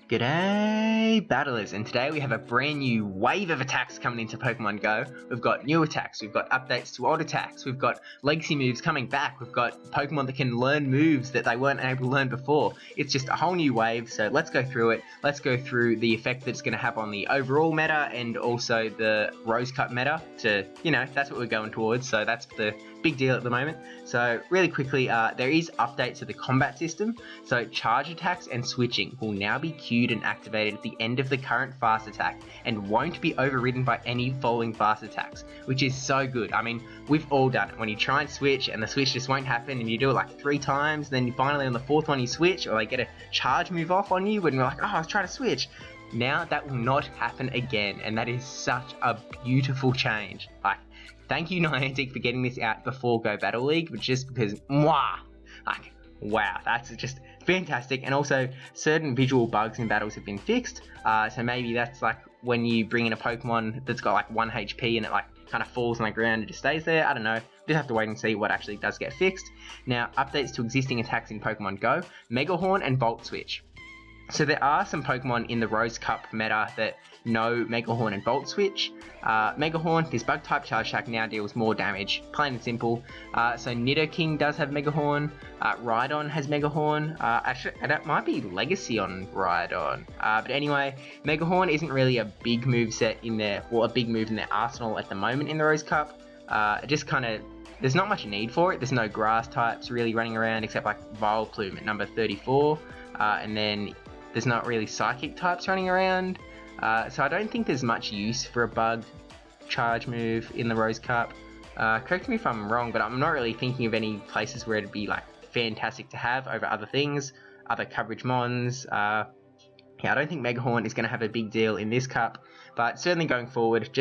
G'day battlers, and today we have a brand new wave of attacks coming into Pokemon Go. We've got new attacks, we've got updates to old attacks, we've got legacy moves coming back, we've got Pokemon that can learn moves that they weren't able to learn before. It's just a whole new wave, so let's go through it. Let's go through the effect that it's going to have on the overall meta and also the Rose Cup meta that's what we're going towards, so that's the big deal at the moment. So really quickly, there is updates to the combat system, so charge attacks and switching will now be queued and activated at the end of the current fast attack and won't be overridden by any following fast attacks, which is so good. I mean, we've all done it. When you try and switch and the switch just won't happen and you do it like 3 times, then finally on the 4th one you switch, or they get a charge move off on you when you're like, oh, I was trying to switch. Now that will not happen again, and that is such a beautiful change. Like, thank you Niantic for getting this out before Go Battle League, but just because, wow, that's just fantastic. And also, certain visual bugs in battles have been fixed, so maybe that's like when you bring in a Pokemon that's got like 1 HP and it like kind of falls on the ground and just stays there. I don't know, just have to wait and see what actually does get fixed. Now, updates to existing attacks in Pokemon Go, Megahorn and Volt Switch. So there are some Pokemon in the Rose Cup meta that know Megahorn and Volt Switch. Megahorn, this bug type charge attack now deals more damage, plain and simple. So Nidoking does have Megahorn, Rhydon has Megahorn, actually that might be Legacy on Rhydon. But anyway, Megahorn isn't really a big move set in their, a big move in their arsenal at the moment in the Rose Cup. It just kind of, there's not much need for it. There's no grass types really running around except like Vileplume at number 34, and then there's not really psychic types running around, so I don't think there's much use for a bug charge move in the Rose Cup. Correct me if I'm wrong, but I'm not really thinking of any places where it'd be like fantastic to have over other things, other coverage mons. I don't think Megahorn is going to have a big deal in this cup, but certainly going forward, it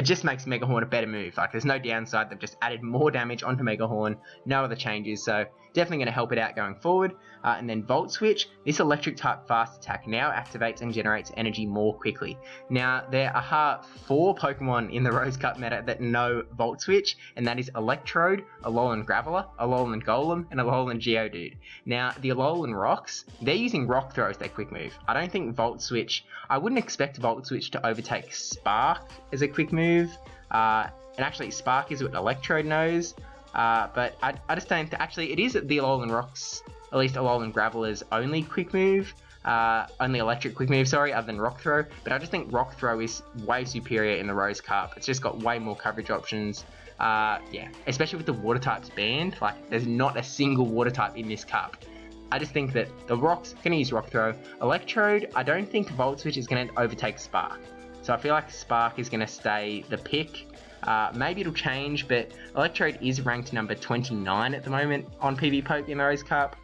just makes Megahorn a better move. Like, there's no downside. They've just added more damage onto Megahorn, no other changes, so definitely going to help it out going forward. And then Volt Switch, this electric type fast attack now activates and generates energy more quickly. Now, there are 4 Pokemon in the Rose Cup meta that know Volt Switch, and that is Electrode, Alolan Graveler, Alolan Golem, and Alolan Geodude. Now, the Alolan Rocks, they're using Rock Throw as their quick move. I don't think Volt Switch, I wouldn't expect Volt Switch to overtake Spark as a quick move, and actually Spark is what Electrode knows, but I just don't, actually it is the Alolan Rocks, at least Alolan Graveler's only quick move, only electric quick move, sorry, other than Rock Throw, but I just think Rock Throw is way superior in the Rose Cup. It's just got way more coverage options, especially with the water types banned. Like, there's not a single water type in this cup. I just think that the Rocks going to use Rock Throw. Electrode, I don't think Volt Switch is going to overtake Spark. So I feel like Spark is going to stay the pick. Maybe it'll change, but Electrode is ranked number 29 at the moment on PvP in the Rose Cup.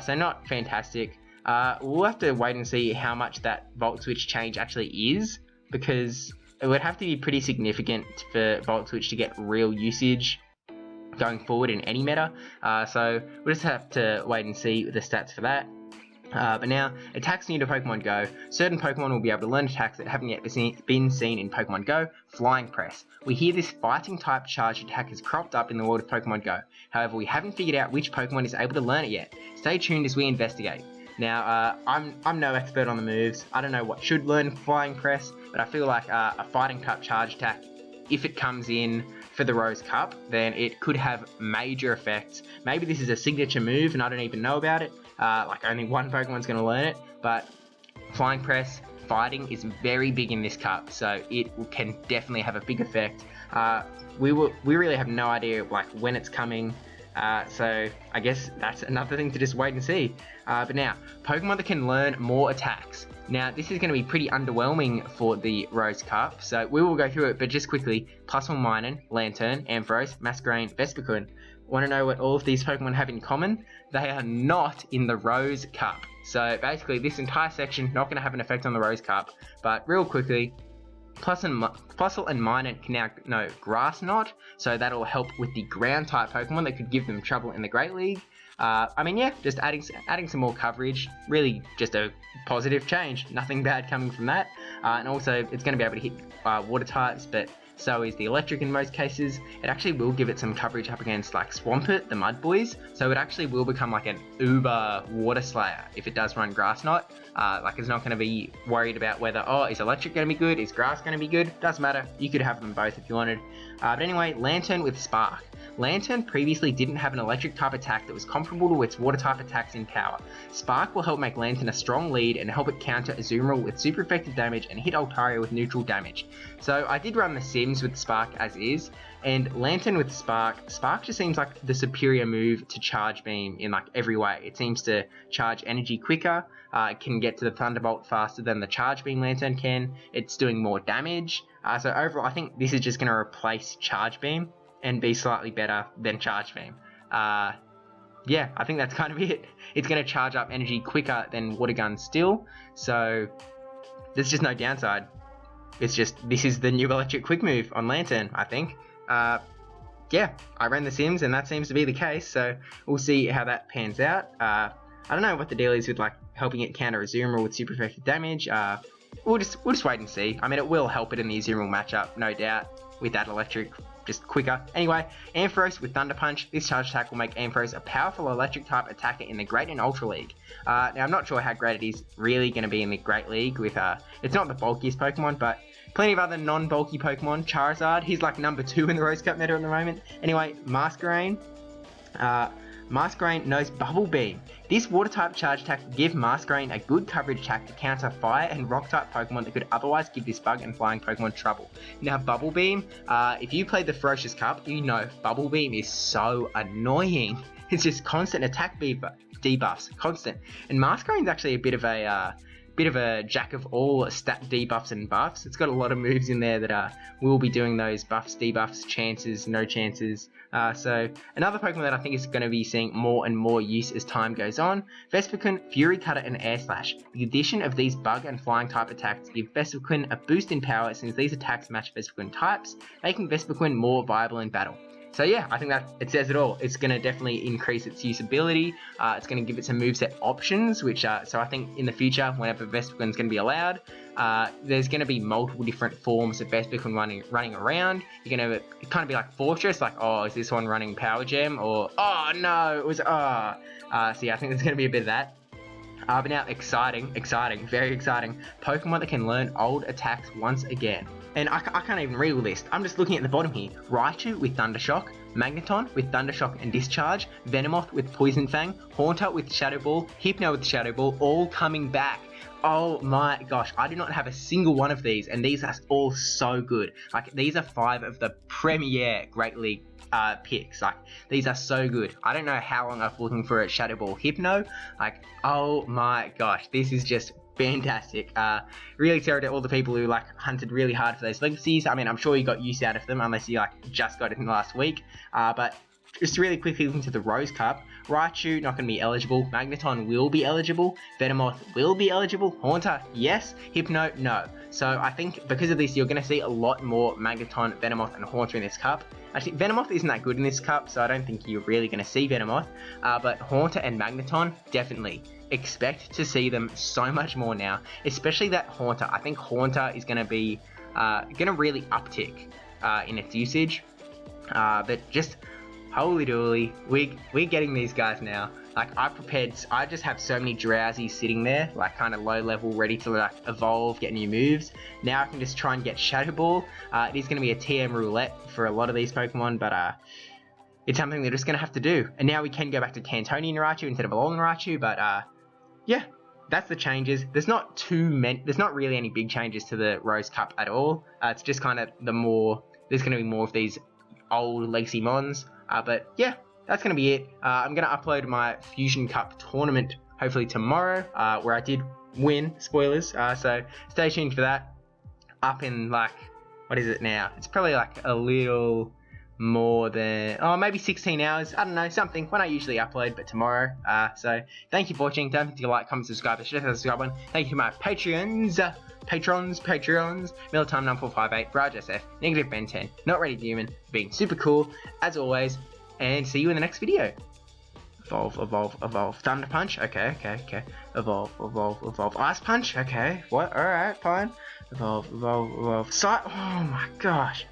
So not fantastic. We'll have to wait and see how much that Volt Switch change actually is, because it would have to be pretty significant for Volt Switch to get real usage going forward in any meta. So we'll just have to wait and see the stats for that. But now, attacks new to Pokemon Go. Certain Pokemon will be able to learn attacks that haven't yet been seen in Pokemon Go. Flying Press. We hear this fighting type charge attack has cropped up in the world of Pokemon Go. However, we haven't figured out which Pokemon is able to learn it yet. Stay tuned as we investigate. Now, I'm no expert on the moves. I don't know what should learn Flying Press, but I feel like a fighting type charge attack, if it comes in for the Rose Cup, then it could have major effects. Maybe this is a signature move and I don't even know about it. Like, only one Pokemon's going to learn it, but Flying Press, fighting is very big in this cup, so it can definitely have a big effect. We really have no idea like when it's coming, so I guess that's another thing to just wait and see. But now, Pokemon that can learn more attacks. Now, this is going to be pretty underwhelming for the Rose Cup, so we will go through it, but just quickly, Plusle, Minun, Lantern, Ampharos, Masquerain, Vespiquen. Want to know what all of these Pokemon have in common? They are not in the Rose Cup. So basically, this entire section not going to have an effect on the Rose Cup, but real quickly, Plusle and Minun can now know Grass Knot, so that'll help with the ground type Pokemon that could give them trouble in the Great League. I mean, yeah, just adding some more coverage, really just a positive change, nothing bad coming from that. And also, it's going to be able to hit water types, but So is the electric in most cases. It actually will give it some coverage up against like Swampert, the Mud Boys. So it actually will become like an uber water slayer if it does run Grass Knot. Like it's not going to be worried about whether, oh, is electric going to be good? Is grass going to be good? Doesn't matter. You could have them both if you wanted. But anyway, Lantern with Spark. Lantern previously didn't have an electric type attack that was comparable to its water type attacks in power. Spark will help make Lantern a strong lead and help it counter Azumarill with super effective damage and hit Altaria with neutral damage. So I did run the Sims with Spark as is, and Lantern with Spark just seems like the superior move to Charge Beam in like every way. It seems to charge energy quicker, it can get to the Thunderbolt faster than the Charge Beam Lantern can, it's doing more damage. So overall I think this is just going to replace Charge Beam and be slightly better than Charge Beam. Yeah, I think that's kind of it. It's going to charge up energy quicker than Water Gun still, so there's just no downside. It's just, this is the new electric quick move on Lantern, I think. Yeah, I ran the Sims and that seems to be the case, so we'll see how that pans out. I don't know what the deal is with like helping it counter Azumarill with super effective damage. We'll just wait and see. I mean, it will help it in the Azumarill matchup, no doubt, with that electric, just quicker. Anyway, Ampharos with Thunder Punch. This charge attack will make Ampharos a powerful electric type attacker in the Great and Ultra League. Now, I'm not sure how great it is really going to be in the Great League with, it's not the bulkiest Pokemon, but plenty of other non-bulky Pokemon. Charizard, he's like number 2 in the Rose Cup meta at the moment. Anyway, Masquerain. Masquerain knows Bubble Beam. This water type charge attack will give Masquerain a good coverage attack to counter fire and rock type Pokemon that could otherwise give this bug and flying Pokemon trouble. Now Bubble Beam, if you played the Ferocious Cup, you know Bubble Beam is so annoying. It's just constant attack debuffs, constant. And Masquerain's actually a bit of a jack of all stat debuffs and buffs. It's got a lot of moves in there that will be doing those buffs, debuffs, chances, no chances. So another Pokemon that I think is going to be seeing more and more use as time goes on, Vespiquen, Fury Cutter and Air Slash. The addition of these bug and flying type attacks give Vespiquen a boost in power since these attacks match Vespiquen types, making Vespiquen more viable in battle. So yeah, I think that it says it all. It's going to definitely increase its usability. It's going to give it some moveset options, which so I think in the future, whenever Vespiquen's going to be allowed, there's going to be multiple different forms of Vespiquen running around. You're going to kind of be like Fortress, like, oh, is this one running Power Gem? Or, oh no, it was, so yeah, I think there's going to be a bit of that. But now, exciting, very exciting. Pokemon that can learn old attacks once again. And I can't even read all this. I'm just looking at the bottom here. Raichu with Thundershock, Magneton with Thundershock and Discharge, Venomoth with Poison Fang, Haunter with Shadow Ball, Hypno with Shadow Ball, all coming back. Oh my gosh, I do not have a single one of these, and these are all so good. Like, these are 5 of the premier Great League picks. Like, these are so good. I don't know how long I've been looking for a Shadow Ball Hypno. Like, oh my gosh, this is just fantastic. Really sorry to all the people who like hunted really hard for those legacies. I mean, I'm sure you got use out of them unless you like just got it in the last week. But just really quickly looking to the Rose Cup, Raichu not going to be eligible, Magneton will be eligible, Venomoth will be eligible, Haunter yes, Hypno no. So I think because of this you're going to see a lot more Magneton, Venomoth and Haunter in this cup. Actually, Venomoth isn't that good in this cup, so I don't think you're really going to see Venomoth, but Haunter and Magneton, definitely. Expect to see them so much more now, especially that Haunter. I think Haunter is going to be, really uptick in its usage, but just holy dooly, we're getting these guys now. Like, I just have so many Drowsies sitting there, like kind of low level, ready to like evolve, get new moves. Now I can just try and get Shadow Ball. It is going to be a TM roulette for a lot of these Pokemon, but it's something they're just going to have to do. And now we can go back to Cantonian Raichu instead of Alolan Raichu, but yeah, that's the changes. There's not really any big changes to the Rose Cup at all. It's just kind of there's going to be more of these old Legacy Mons. But yeah, that's going to be it. I'm going to upload my Fusion Cup tournament hopefully tomorrow, where I did win, spoilers. So stay tuned for that. Up in like, what is it now? It's probably like a little more than, maybe 16 hours. I don't know, something when I usually upload, but tomorrow. So thank you for watching. Don't forget to like, comment, subscribe. Hit the subscribe button. Thank you to my patrons, Militime9458, brajSF, NegativeBen10, NotRandyN3wman, being super cool as always, and see you in the next video. Evolve. Thunder Punch, okay. Evolve. Ice Punch, okay. What? Alright, fine. Evolve. Oh my gosh.